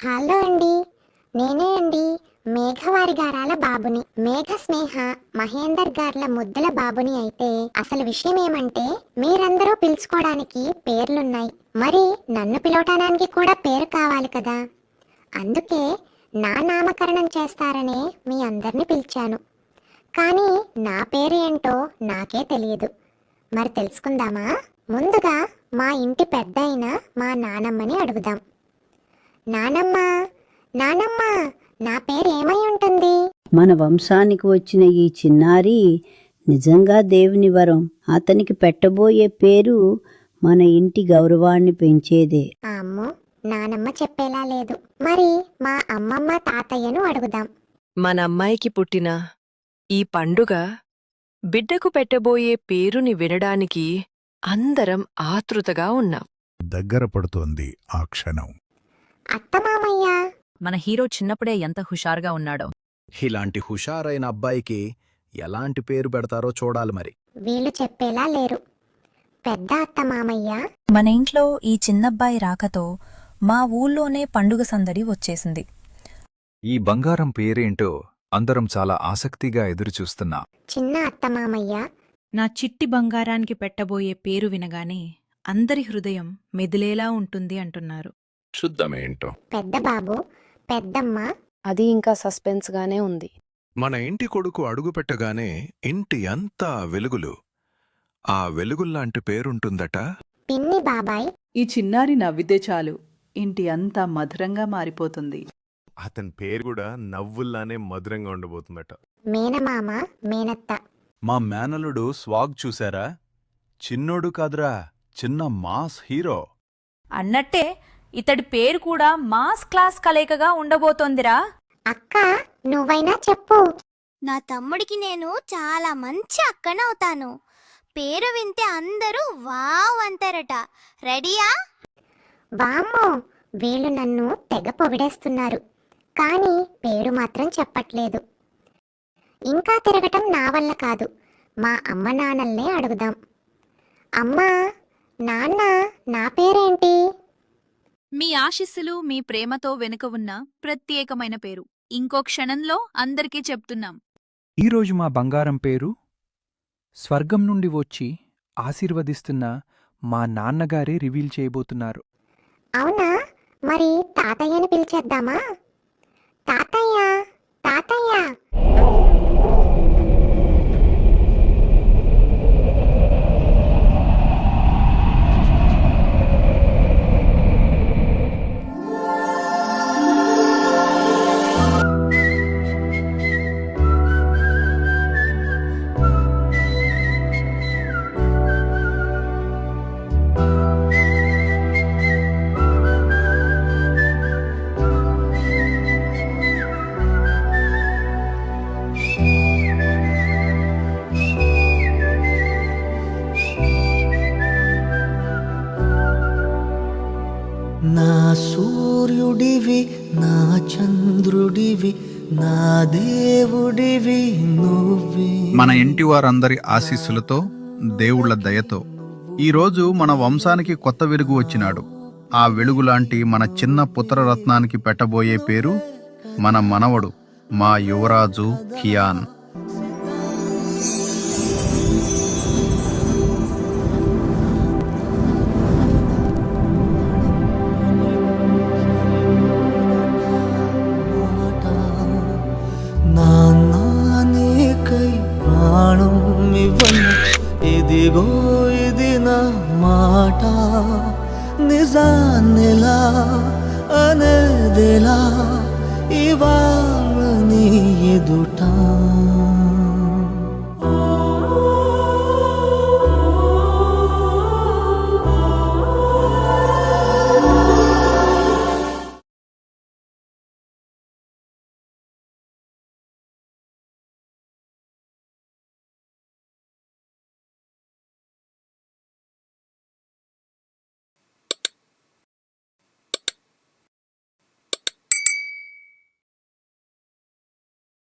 Hello అండి, నేనే అండి మేఘవారి గారాల బాబుని. మేఘ స్నేహ మహేందర్ గార్ల ముద్దుల బాబుని. అయితే అసలు విషయం ఏమంటే మీరందరూ పిలుచుకోవడానికి పేర్లున్నాయి, మరి నన్ను పిలవటానికి కూడా పేరు కావాలి కదా. అందుకే నా నామకరణం చేస్తారనే మీ అందరిని పిలిచాను. కానీ నా పేరు ఏంటో నాకే తెలియదు. మరి తెలుసుకుందామా? ముందుగా మా ఇంటి పెద్ద అయిన మా నానమ్మని అడుగుదాం. నానమ్మ, నానమ్మ, నా పేరు ఏమై ఉంటుంది? మన వంశానికి వచ్చిన ఈ చిన్నారి నిజంగా దేవుని వరం. అతనికి పెట్టబోయే పేరు మన ఇంటి గౌరవాన్ని పెంచేదే. అమ్మో, నానమ్మ చెప్పేలా లేదు. మరి మా అమ్మమ్మ తాతయ్యను అడుగుదాం. మన అమ్మాయికి పుట్టిన ఈ పండుగ బిడ్డకు పెట్టబోయే పేరుని వినడానికి అందరం ఆతృతగా ఉన్నాం. దగ్గర పడుతోంది ఆ క్షణం. అత్తమామయ్య, మన హీరో చిన్నప్పుడే ఎంత హుషారుగా ఉన్నాడో. ఇలాంటి హుషారైన అబ్బాయికి ఎలాంటి పేరు పెడతారో చూడాలి మరి. వీళ్ళు చెప్పేలా లేరు. పెద్ద అత్తమామయ్య, మన ఇంట్లో ఈ చిన్నబ్బాయి రాకతో మా ఊళ్ళోనే పండుగ సందడి వచ్చేసింది. ఈ బంగారం పేరేంటో అందరం చాలా ఆసక్తిగా ఎదురుచూస్తున్నా. చిన్న అత్తమామయ్య, నా చిట్టి బంగారానికి పెట్టబోయే పేరు వినగానే అందరి హృదయం మెదిలేలా ఉంటుంది అంటున్నారు. చూద్దామేంటో. పెద్ద బాబు, పెద్దమ్మ, అది ఇంకా సస్పెన్స్గానే ఉంది. మన ఇంటి కొడుకు అడుగుపెట్టగానే ఇంటి అంతా వెలుగులు. ఆ వెలుగుల్లాంటి పేరుంటుందట. పిన్ని బాబాయ్, ఈ చిన్నారి నవ్వితే చాలు ఇంటి అంతా మధురంగా మారిపోతుంది. అతని పేరు కూడా నవ్వుల్లానే మధురంగా ఉండబోతుందట. మేనమామ, మేనత్త. మా మేనలుడు స్వాగ్ చూశారా? చిన్నోడు కాదురా, చిన్న మాస్ హీరో. అన్నట్టే ఇతడి పేరు కూడా మాస్ క్లాస్ కలయికగా ఉండబోతోందిరా. అక్క, నువ్వైనా చెప్పు. నా తమ్ముడికి నేను చాలా మంచి అక్కనవుతాను. పేరు వింటే అందరూ వావ్ అంటారట. రెడీయా? వామ్మో, వీళ్ళు నన్ను తెగ పొగిడేస్తున్నారు, కానీ పేరు మాత్రం చెప్పట్లేదు. ఇంకా తిరగటం నా వల్ల కాదు. మా అమ్మ నాన్నల్నే అడుగుదాం. అమ్మా, నాన్న, నా పేరేంటి? మీ ఆశీస్సులు, మీ ప్రేమతో వెనుక ఉన్న ప్రత్యేకమైన పేరు ఇంకో క్షణంలో అందరికీ చెప్తున్నాం. ఈరోజు మా బంగారం పేరు స్వర్గం నుండి వచ్చి ఆశీర్వదిస్తున్న మా నాన్నగారే రివీల్ చేయబోతున్నారు. అవునా? మరి తాతయ్యని పిలిచేద్దామా? తాతయ్య, తాతయ్య. నా సూర్యుడివి, నా చంద్రుడివి, నా దేవుడివి నువ్వే. మన ఇంటి వారందరి ఆశీస్సులతో, దేవుళ్ల దయతో ఈరోజు మన వంశానికి కొత్త వెలుగు వచ్చినాడు. ఆ వెలుగులాంటి మన చిన్న పుత్రరత్నానికి పెట్టబోయే పేరు మన మనవడు, మా యువరాజు కియాన్. నాన్నకై ప్రాణం ఇవ్వను, ఇదిగో ఇది నా మాట. నిజాన్నిలా అనేదిలా